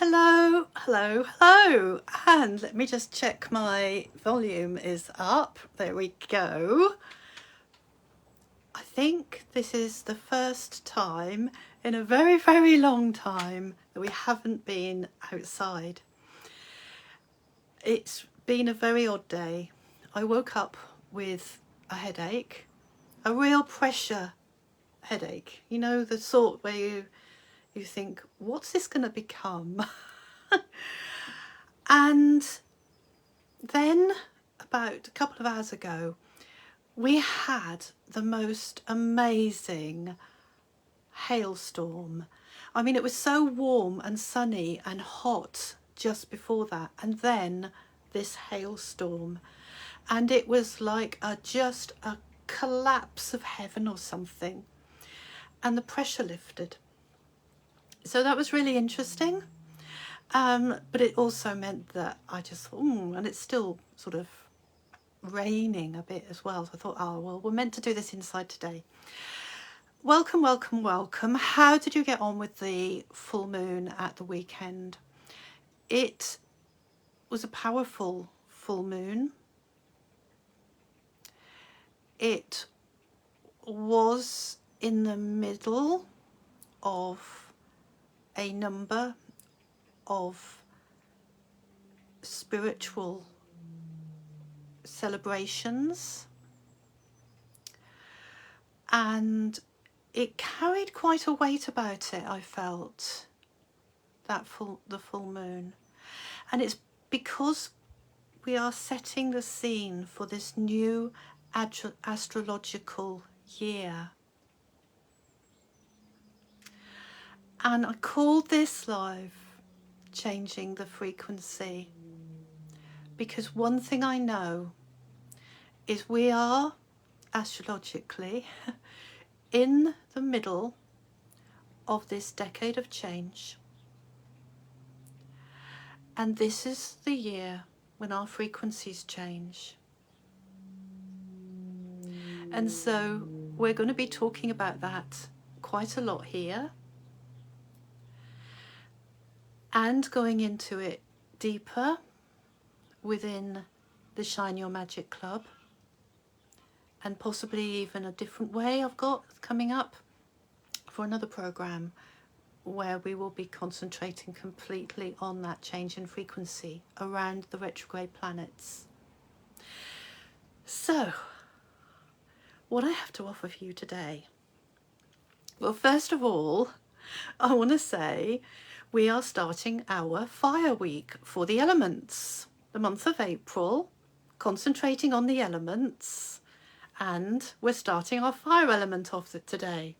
Hello, hello, hello. And let me just check my volume is up. There we go. I think this is the first time in a very, very long time that we haven't been outside. It's been a very odd day. I woke up with a headache, a real pressure headache. You know, the sort where you think, what's this going to become? And then about a couple of hours ago, we had the most amazing hailstorm. I mean, it was so warm and sunny and hot just before that, and then this hailstorm, and it was like just a collapse of heaven or something, and the pressure lifted. So that was really interesting. But it also meant that I just thought, and it's still sort of raining a bit as well. So I thought, oh, well, we're meant to do this inside today. Welcome, welcome, welcome. How did you get on with the full moon at the weekend? It was a powerful full moon. It was in the middle of a number of spiritual celebrations, and it carried quite a weight about it. I felt that the full moon, and it's because we are setting the scene for this new astrological year. And I called this live Changing the Frequency, because one thing I know is we are astrologically in the middle of this decade of change, and this is the year when our frequencies change. And so we're going to be talking about that quite a lot here, and going into it deeper within the Shine Your Magic Club, and possibly even a different way I've got coming up for another program where we will be concentrating completely on that change in frequency around the retrograde planets. So, what I have to offer for you today? Well, first of all, I want to say we are starting our fire week for the elements, the month of April, concentrating on the elements, and we're starting our fire element off today.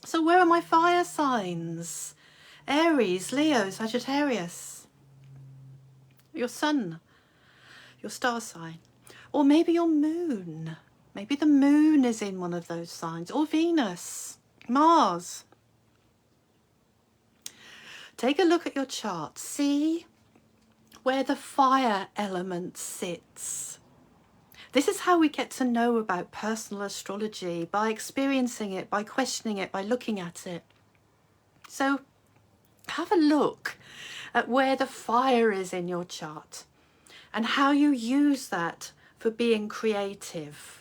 So where are my fire signs? Aries, Leo, Sagittarius, your sun, your star sign, or maybe your moon. Maybe the moon is in one of those signs, or Venus, Mars. Take a look at your chart. See where the fire element sits. This is how we get to know about personal astrology, by experiencing it, by questioning it, by looking at it. So have a look at where the fire is in your chart and how you use that for being creative.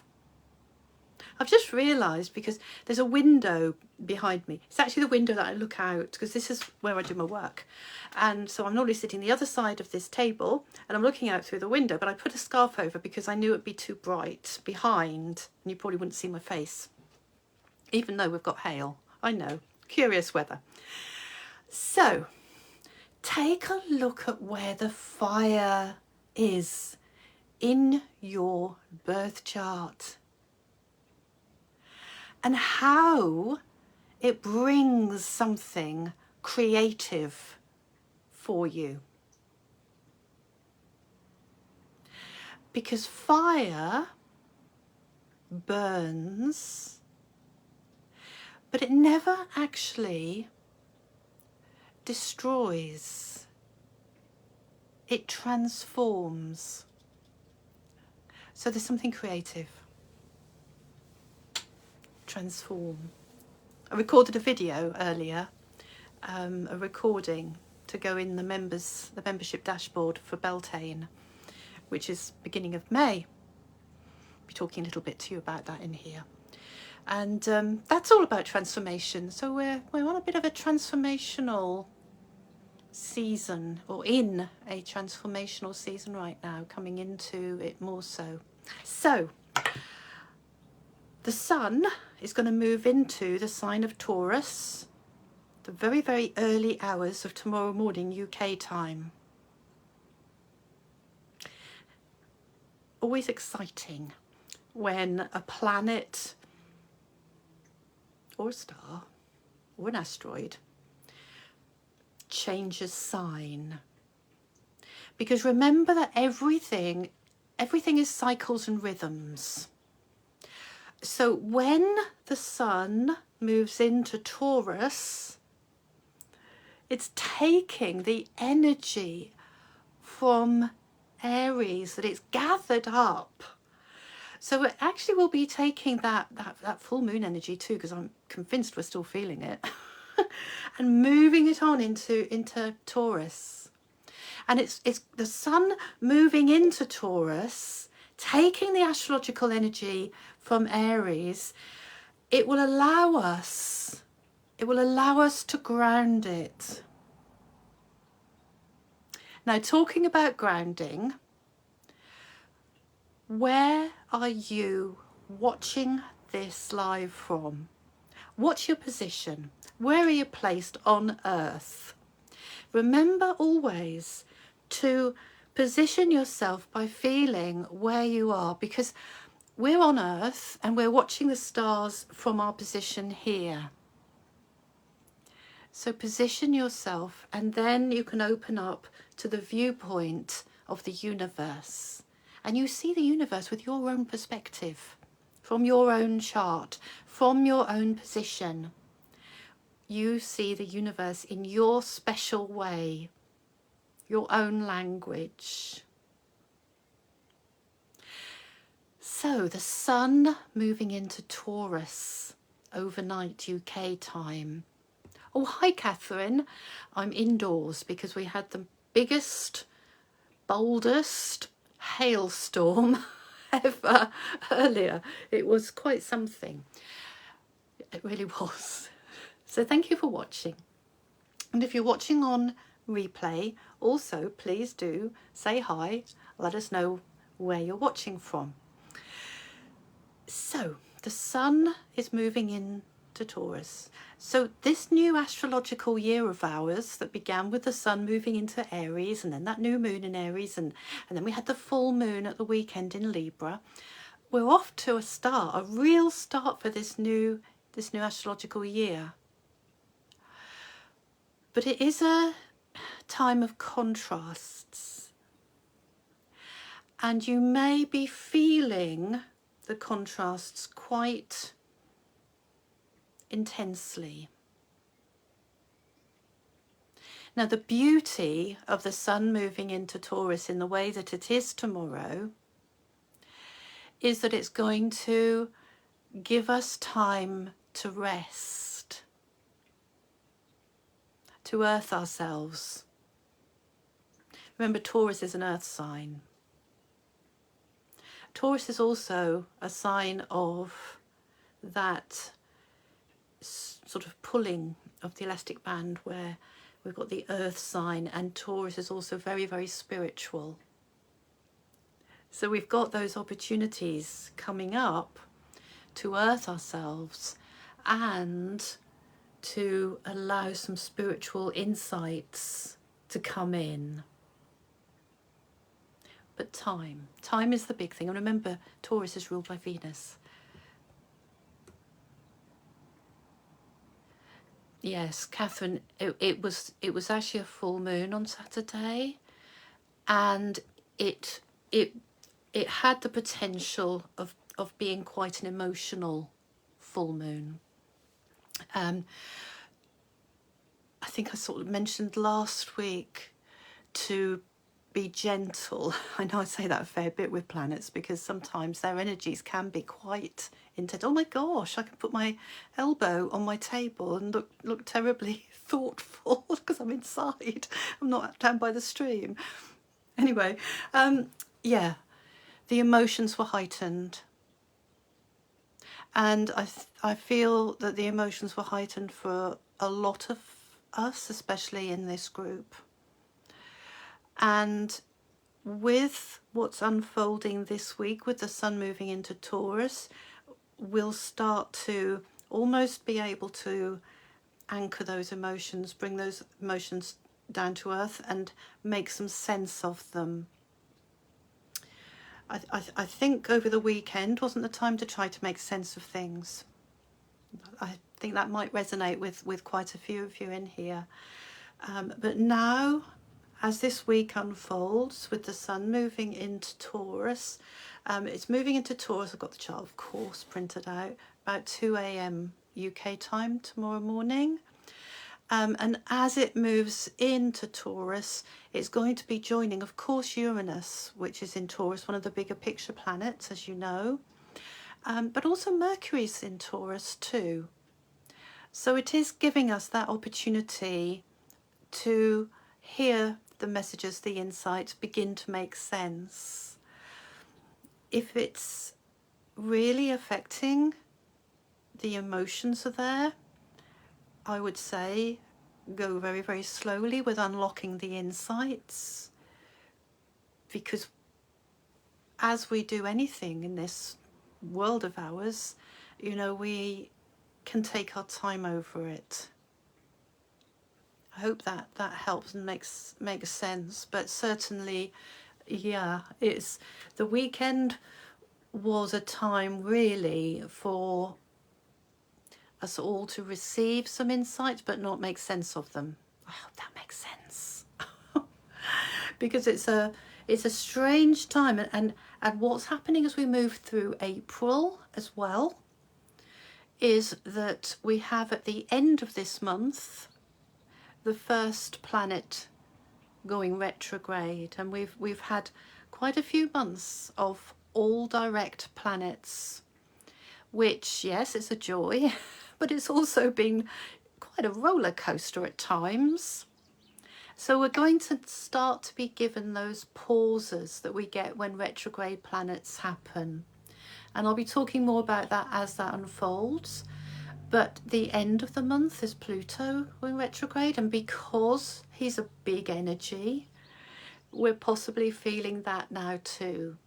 I've just realised, because there's a window behind me. It's actually the window that I look out, because this is where I do my work. And so I'm normally sitting the other side of this table and I'm looking out through the window, but I put a scarf over because I knew it'd be too bright behind and you probably wouldn't see my face. Even though we've got hail. I know, curious weather. So take a look at where the fire is in your birth chart, and how it brings something creative for you. Because fire burns, but it never actually destroys. It transforms. So there's something creative. Transform. I recorded a video earlier, a recording to go in the membership dashboard for Beltane, which is beginning of May. I'll be talking a little bit to you about that in here. And that's all about transformation. So we're on a bit of a transformational season, or in a transformational season right now, coming into it more so. So the sun is going to move into the sign of Taurus the very, very early hours of tomorrow morning UK time. Always exciting when a planet or a star or an asteroid changes sign. Because remember that everything is cycles and rhythms. So when the sun moves into Taurus, it's taking the energy from Aries that it's gathered up. So it actually will be taking that full moon energy too, because I'm convinced we're still feeling it, and moving it on into Taurus. And it's the sun moving into Taurus, taking the astrological energy from Aries. It will allow us to ground it. Now, talking about grounding, where are you watching this live from? What's your position? Where are you placed on Earth? Remember always to position yourself by feeling where you are, because we're on Earth and we're watching the stars from our position here. So position yourself, and then you can open up to the viewpoint of the universe. And you see the universe with your own perspective, from your own chart, from your own position. You see the universe in your special way, your own language. So the sun moving into Taurus overnight UK time. Oh, hi, Catherine. I'm indoors because we had the biggest, boldest hailstorm ever earlier. It was quite something. It really was. So thank you for watching. And if you're watching on replay, also please do say hi. Let us know where you're watching from. So the sun is moving in to Taurus. So this new astrological year of ours that began with the sun moving into Aries, and then that new moon in Aries, and then we had the full moon at the weekend in Libra, we're off to a start, a real start for this new astrological year. But it is a time of contrasts, and you may be feeling the contrasts quite intensely. Now, the beauty of the sun moving into Taurus in the way that it is tomorrow is that it's going to give us time to rest, to earth ourselves. Remember, Taurus is an earth sign. Taurus is also a sign of that sort of pulling of the elastic band, where we've got the earth sign, and Taurus is also very, very spiritual. So we've got those opportunities coming up to earth ourselves and to allow some spiritual insights to come in. But time is the big thing. And remember, Taurus is ruled by Venus. Yes, Catherine, it was actually a full moon on Saturday, and it had the potential of being quite an emotional full moon. I think I sort of mentioned last week to be gentle. I know I say that a fair bit with planets, because sometimes their energies can be quite intense. Oh my gosh, I can put my elbow on my table and look terribly thoughtful. because I'm inside. I'm not down by the stream. Anyway, yeah, the emotions were heightened. And I feel that the emotions were heightened for a lot of us, especially in this group. And with what's unfolding this week, with the sun moving into Taurus, we'll start to almost be able to anchor those emotions, bring those emotions down to earth and make some sense of them. I think over the weekend wasn't the time to try to make sense of things. I think that might resonate with quite a few of you in here. But now, as this week unfolds with the sun moving into Taurus, it's moving into Taurus. I've got the chart, of course, printed out, about 2 a.m. UK time tomorrow morning. And as it moves into Taurus, it's going to be joining, of course, Uranus, which is in Taurus, one of the bigger picture planets, as you know. But also Mercury's in Taurus too. So it is giving us that opportunity to hear the messages, the insights begin to make sense. If it's really affecting the emotions are there, I would say go very, very slowly with unlocking the insights, because as we do anything in this world of ours, you know, we can take our time over it. I hope that helps and makes sense. But certainly, yeah, it's the weekend was a time really for us all to receive some insights but not make sense of them. I hope that makes sense. Because it's a strange time, and what's happening as we move through April as well is that we have at the end of this month the first planet going retrograde, and we've had quite a few months of all direct planets, which, yes, it's a joy, but it's also been quite a roller coaster at times. So we're going to start to be given those pauses that we get when retrograde planets happen. And I'll be talking more about that as that unfolds. But the end of the month is Pluto in retrograde, and because he's a big energy, we're possibly feeling that now too.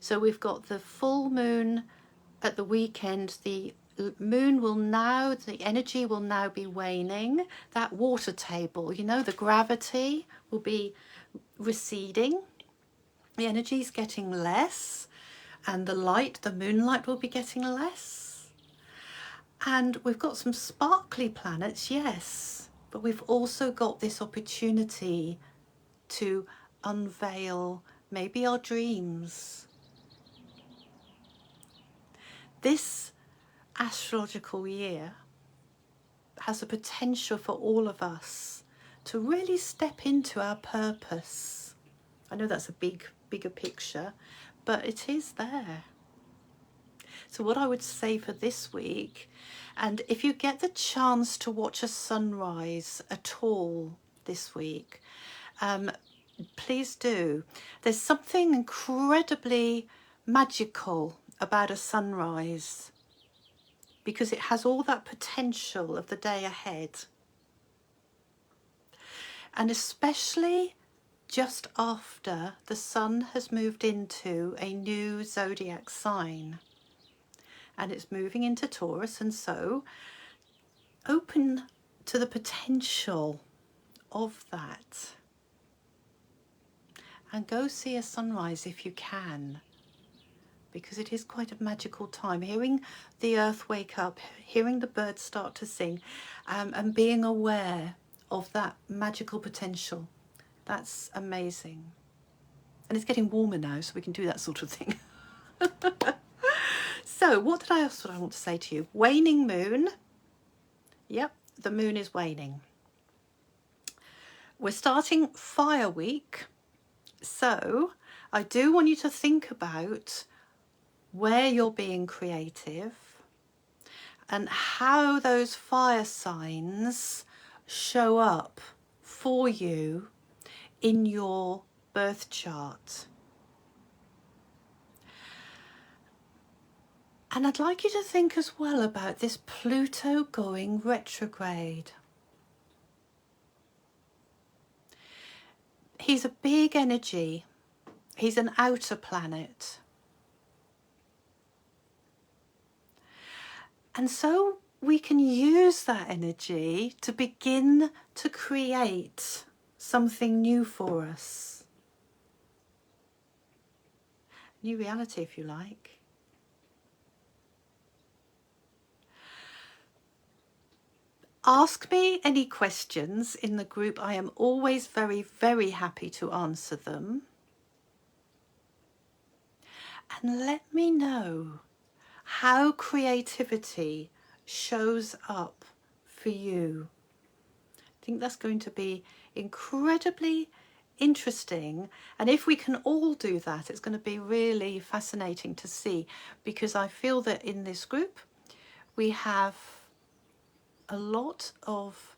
So we've got the full moon at the weekend. The moon will now, the energy will now be waning. That water table, you know, the gravity will be receding. The energy is getting less, and the light, the moonlight, will be getting less. And we've got some sparkly planets, yes, but we've also got this opportunity to unveil maybe our dreams. This astrological year has a potential for all of us to really step into our purpose. I know that's a bigger picture, but it is there. So what I would say for this week, and if you get the chance to watch a sunrise at all this week, please do. There's something incredibly magical about a sunrise, because it has all that potential of the day ahead. And especially just after the sun has moved into a new zodiac sign, and it's moving into Taurus, and so open to the potential of that. And go see a sunrise if you can, because it is quite a magical time. Hearing the earth wake up, hearing the birds start to sing, and being aware of that magical potential. That's amazing. And it's getting warmer now, so we can do that sort of thing. So what else would I want to say to you? Waning moon. Yep, the moon is waning. We're starting fire week. So I do want you to think about where you're being creative, and how those fire signs show up for you in your birth chart. And I'd like you to think as well about this Pluto going retrograde. He's a big energy. He's an outer planet. And so we can use that energy to begin to create something new for us. New reality, if you like. Ask me any questions in the group. I am always very, very happy to answer them. And let me know how creativity shows up for you. I think that's going to be incredibly interesting, and if we can all do that, it's going to be really fascinating to see, because I feel that in this group we have a lot of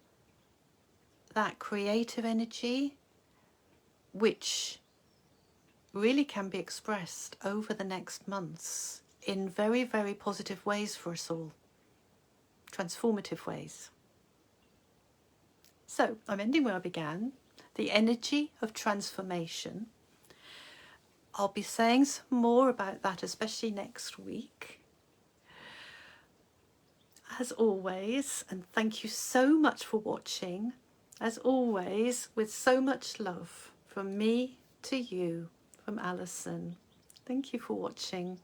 that creative energy which really can be expressed over the next months in very, very positive ways for us all, transformative ways. So I'm ending where I began, the energy of transformation. I'll be saying some more about that, especially next week. As always, and thank you so much for watching, as always, with so much love from me to you, from Alison. Thank you for watching.